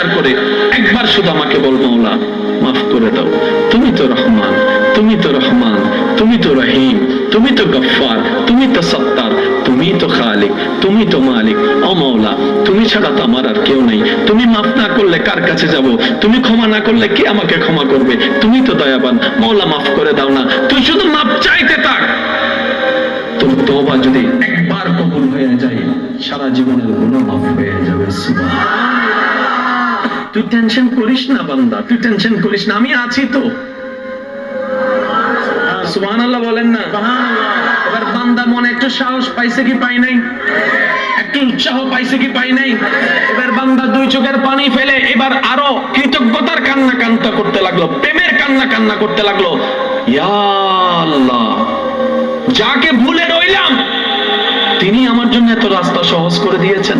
Clear করে একবার শুধু আমাকে বল, মাওলা মাফ করে দাও, তুমি তো রহমান, তুমি তো রহমান, তুমি তো রহিম, তুমি তো গফফার, তুমি তো সত্তার, তুমি তো খালিক, তুমি তো মালিক। ও মাওলা, তুমি ছাড়া তো আমার আর কেউ নেই। তুমি মাফ না করলে কার কাছে যাব? তুমি ক্ষমা না করলে কে আমাকে ক্ষমা করবে? তুমি তো দয়াবান, মাওলা মাফ করে দাও না। তুই শুধু মাফ চাইতে থাক। তোর তওবা যদি একবার কবুল হয়ে যায়, সারা জীবনের গুনাহ মাফ হয়ে যাবে। সুবহানাল্লাহ। তুই টেনশন করিস না বান্দা, তুই টেনশন করিস না, আমি আছি তো। সুবহানাল্লাহ বলেন না? এবার বান্দা মনে একটু সাহস পাইছে কি পাই নাই? একটু উৎসাহ পাইছে কি পাই নাই? এবার বান্দা দুই চোখের পানি ফেলে এবার আরো কৃতজ্ঞতার কান্না কান্না করতে লাগলো, প্রেমের কান্না কান্না করতে লাগলো। ইয়া আল্লাহ, যাকে ভুলে রইলাম তিনি আমার জন্য এত রাস্তা সহজ করে দিয়েছেন।